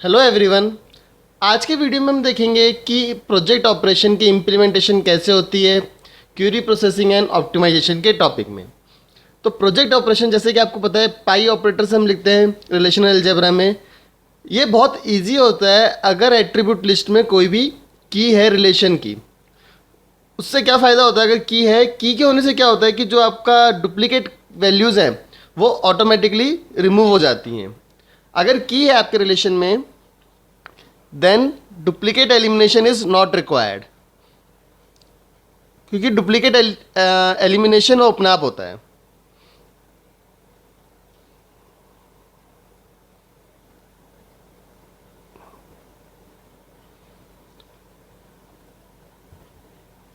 Hello everyone. आज के video में हम देखेंगे कि प्रोजेक्ट ऑपरेशन की इम्प्लीमेंटेशन कैसे होती है क्यूरी प्रोसेसिंग एंड ऑप्टिमाइजेशन के टॉपिक में। तो प्रोजेक्ट ऑपरेशन जैसे कि आपको पता है पाई ऑपरेटर से हम लिखते हैं रिलेशनल अलजेब्रा में। ये बहुत इजी होता है अगर एट्रीब्यूट लिस्ट में कोई भी की है रिलेशन की। उससे क्या फ़ायदा होता है, अगर की है, की के होने से क्या होता है कि जो आपका डुप्लीकेट वैल्यूज़ हैं वो ऑटोमेटिकली रिमूव हो जाती हैं। अगर की है आपके रिलेशन में then duplicate elimination is not required, क्योंकि डुप्लीकेट एलिमिनेशन वो अपने आप होता है।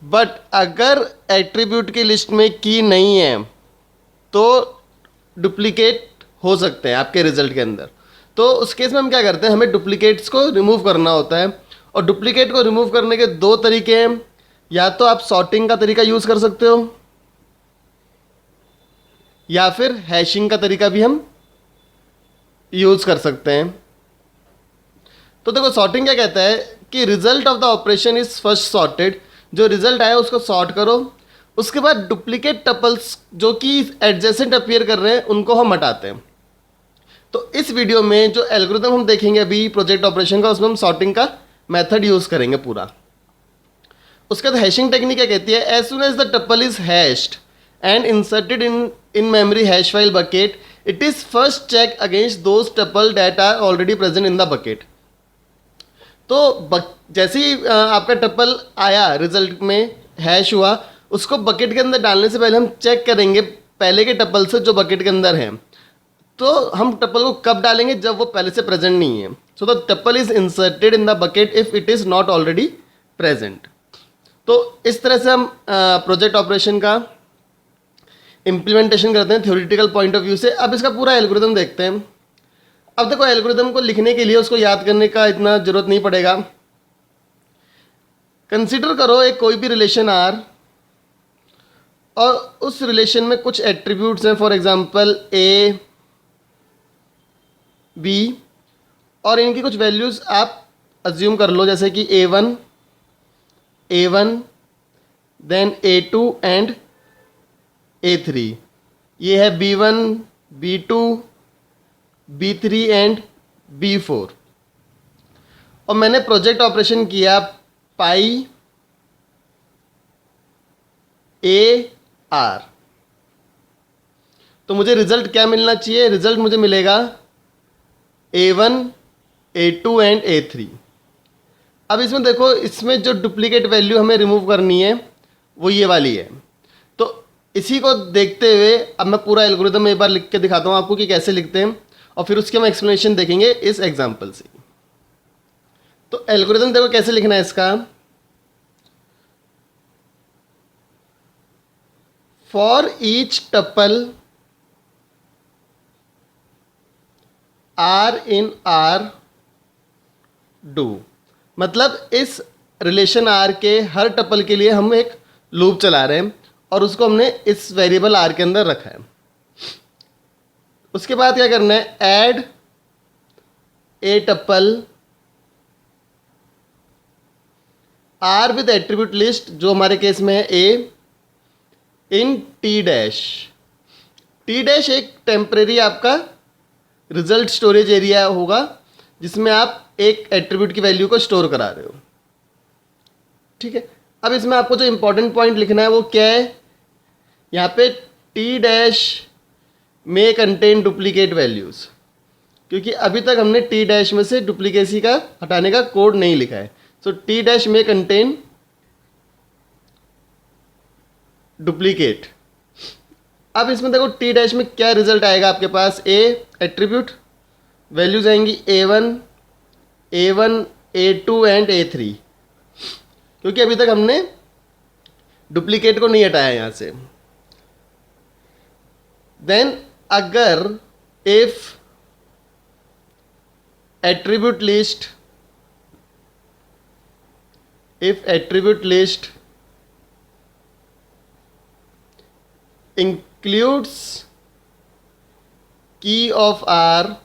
बट अगर एट्रीब्यूट की लिस्ट में की नहीं है तो डुप्लीकेट हो सकते हैं आपके रिजल्ट के अंदर। तो उस केस में हम क्या करते हैं, हमें डुप्लीकेट्स को रिमूव करना होता है। और डुप्लीकेट को रिमूव करने के दो तरीके हैं। या तो आप सॉर्टिंग का तरीका यूज़ कर सकते हो या फिर हैशिंग का तरीका भी हम यूज़ कर सकते हैं। तो देखो सॉर्टिंग क्या कहता है कि result of the operation is first sorted. जो रिजल्ट आया उसको सॉर्ट करो, उसके बाद डुप्लीकेट टपल्स जो कि एडजेसेंट अपीयर कर रहे हैं उनको हम हटाते हैं। तो इस वीडियो में जो एल्गोरिथम हम देखेंगे अभी प्रोजेक्ट ऑपरेशन का, उसमें हम सॉर्टिंग का मेथड यूज़ करेंगे पूरा। उसके बाद हैशिंग टेक्निक क्या कहती है, as soon as the tuple is hashed and inserted in memory hash file bucket it is first check against those tuple that are already present in the bucket. तो जैसे ही आपका टपल आया result में hash हुआ, उसको bucket के अंदर डालने से पहले हम चेक करेंगे पहले के टपल से जो बकेट के अंदर हैं। तो हम टपल को कब डालेंगे, जब वो पहले से प्रेजेंट नहीं है। So the tuple is inserted in the bucket if it is not already present. तो इस तरह से हम प्रोजेक्ट ऑपरेशन का इम्प्लीमेंटेशन करते हैं थ्योरेटिकल पॉइंट ऑफ व्यू से। अब इसका पूरा एल्गोरिथम देखते हैं। अब देखो एल्गोरिथम को लिखने के लिए उसको याद करने का इतना ज़रूरत नहीं पड़ेगा। कंसीडर करो एक कोई भी रिलेशन आर और उस रिलेशन में कुछ एट्रीब्यूट्स हैं, फॉर एग्जांपल ए बी, और इनकी कुछ वैल्यूज़ आप अज्यूम कर लो, जैसे कि A one then A two and ए3। ये है B1 B2 B3 and B4। और मैंने प्रोजेक्ट ऑपरेशन किया पाई ए आर। तो मुझे रिजल्ट क्या मिलना चाहिए, रिजल्ट मुझे मिलेगा A1 A2 एंड A3। अब इसमें देखो, इसमें जो डुप्लीकेट वैल्यू हमें रिमूव करनी है वो ये वाली है। तो इसी को देखते हुए अब मैं पूरा एल्गोरिथम एक बार लिख के दिखाता हूँ आपको कि कैसे लिखते हैं, और फिर उसके हम एक्सप्लेनेशन देखेंगे इस एग्जांपल से। तो एल्गोरिथम देखो कैसे लिखना है इसका। For each tuple R in R do, मतलब इस रिलेशन आर के हर टपल के लिए हम एक लूप चला रहे हैं और उसको हमने इस वेरिएबल आर के अंदर रखा है। उसके बाद क्या करना है, add a tuple R with attribute list, जो हमारे केस में है A, in T dash. T dash एक टेम्परेरी आपका रिजल्ट स्टोरेज एरिया होगा जिसमें आप एक एट्रीब्यूट की वैल्यू को स्टोर करा रहे हो। ठीक है, अब इसमें आपको जो इंपॉर्टेंट पॉइंट लिखना है वो क्या है, यहाँ पे टी डैश में कंटेन डुप्लीकेट वैल्यूज़, क्योंकि अभी तक हमने टी डैश में से डुप्लीकेसी का हटाने का कोड नहीं लिखा है। सो टी डैश में कंटेन डुप्लीकेट। अब इसमें देखो टी डैश में क्या रिजल्ट आएगा आपके पास, ए एट्रीब्यूट वैल्यूज आएंगी ए1 ए2 एंड ए3, क्योंकि अभी तक हमने डुप्लीकेट को नहीं हटाया यहाँ से। देन अगर if attribute list includes key of R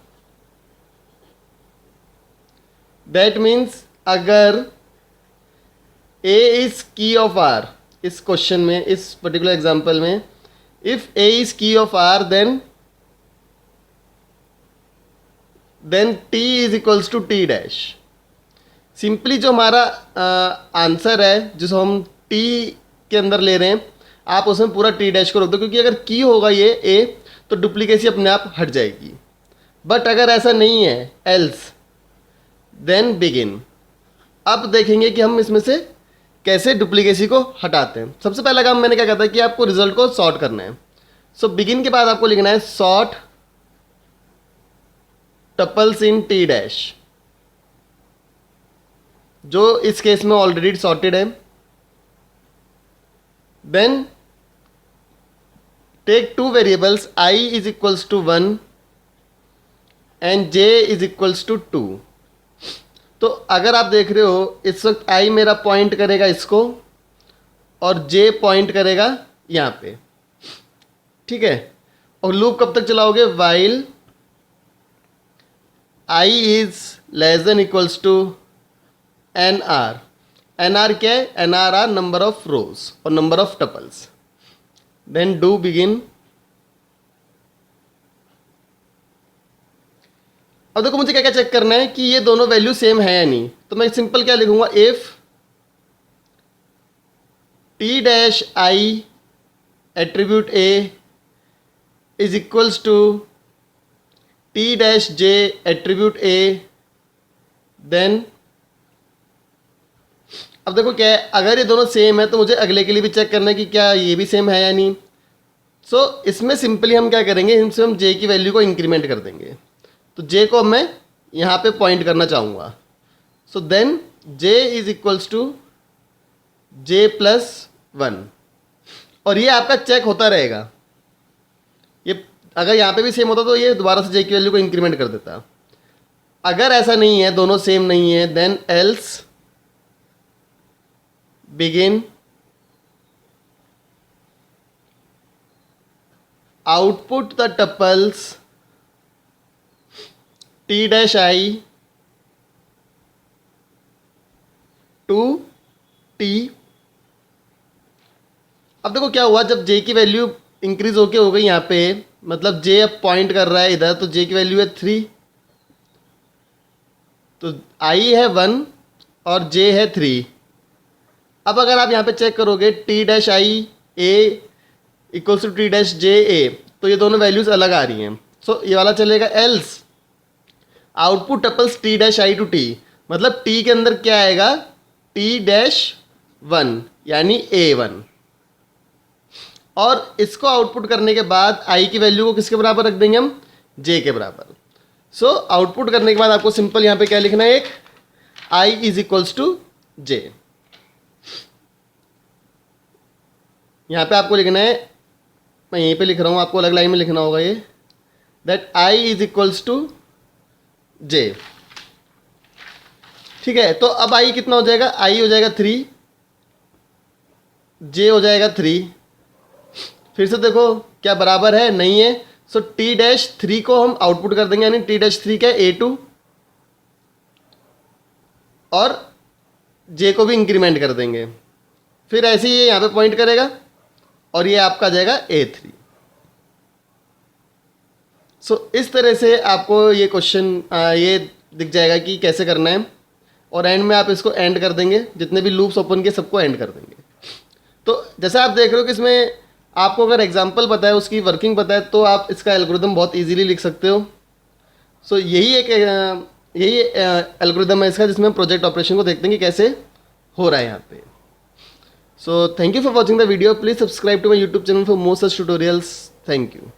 that means अगर A is key of R, इस क्वेश्चन में, इस पर्टिकुलर एग्जांपल में, if A is key of R then T is equals to T dash. Simply जो हमारा answer है जिसको हम टी के अंदर ले रहे हैं, आप उसमें पूरा टी डैश को रख दो, क्योंकि अगर की होगा ये ए तो डुप्लीकेसी अपने आप हट जाएगी। बट अगर ऐसा नहीं है, एल्स, देन बिगिन। अब देखेंगे कि हम इसमें से कैसे डुप्लीकेसी को हटाते हैं। सबसे पहला काम मैंने क्या कहा था कि आपको रिजल्ट को सॉर्ट करना है। सो बिगिन के बाद आपको लिखना है sort tuples in T dash, जो इस केस में ऑलरेडी सॉर्टेड है। Then take two variables i is equals to 1 and j is equals to 2। तो अगर आप देख रहे हो इस वक्त i मेरा पॉइंट करेगा इसको और j पॉइंट करेगा यहाँ पे, ठीक है। और लूप कब तक चलाओगे? While i is less than equals to nr। nr क्या है? nr are number of rows और number of tuples. Then do begin. अब देखो मुझे क्या क्या चेक करना है कि ये दोनों वैल्यू सेम है या नहीं। तो मैं सिंपल क्या लिखूंगा, if T dash i attribute A is equals to T dash j attribute A, then अब देखो क्या है, अगर ये दोनों सेम है तो मुझे अगले के लिए भी चेक करना है कि क्या ये भी सेम है या नहीं। सो इसमें सिंपली हम क्या करेंगे, इनसे हम जे की वैल्यू को इंक्रीमेंट कर देंगे। तो जे को मैं यहाँ पे पॉइंट करना चाहूँगा। So then j is equals to j plus 1, और ये आपका चेक होता रहेगा। ये अगर यहाँ पे भी सेम होता तो ये दोबारा से जे की वैल्यू को इंक्रीमेंट कर देता। अगर ऐसा नहीं है, दोनों सेम नहीं है, then else begin output the tuples T dash i to T. अब देखो क्या हुआ, जब जे की वैल्यू इंक्रीज होके हो गई यहाँ पे, मतलब जे अब पॉइंट कर रहा है इधर, तो जे की वैल्यू है 3, तो आई है 1 और जे है 3। अब अगर आप यहाँ पे चेक करोगे T dash I A equals to T dash J A, तो ये दोनों वैल्यूज अलग आ रही हैं। सो ये वाला चलेगा। Else output tuples T dash i to T, मतलब टी के अंदर क्या आएगा, टी डैश 1 यानी A1, और इसको आउटपुट करने के बाद आई की वैल्यू को किसके बराबर रख देंगे हम, जे के बराबर। सो आउटपुट करने के बाद आपको सिंपल यहाँ पे क्या लिखना है, एक आई इज इक्वल्स टू जे। यहाँ पे आपको लिखना है, मैं यहीं पे लिख रहा हूँ, आपको अलग लाइन में लिखना होगा ये, that I is equals to J. ठीक है, तो अब आई कितना हो जाएगा, आई हो जाएगा 3, जे हो जाएगा 3। फिर से देखो क्या बराबर है, नहीं है। सो टी डैश 3 को हम आउटपुट कर देंगे, यानी टी डैश 3 क्या है, A2, और जे को भी इंक्रीमेंट कर देंगे। फिर ऐसे ही ये यहाँ पे पॉइंट करेगा और ये आपका जाएगा A3। सो इस तरह से आपको ये क्वेश्चन ये दिख जाएगा कि कैसे करना है, और एंड में आप इसको एंड कर देंगे, जितने भी लूप्स ओपन किए सबको एंड कर देंगे। तो जैसे आप देख रहे हो कि इसमें आपको अगर एग्जांपल पता है, उसकी वर्किंग पता है, तो आप इसका एल्गोरिदम बहुत इजीली लिख सकते हो। सो यही एल्गोरिदम है इसका, जिसमें हम प्रोजेक्ट ऑपरेशन को देखते हैं कि कैसे हो रहा है यहाँ पे। So thank you for watching the video. Please subscribe to my YouTube channel for more such tutorials. Thank you.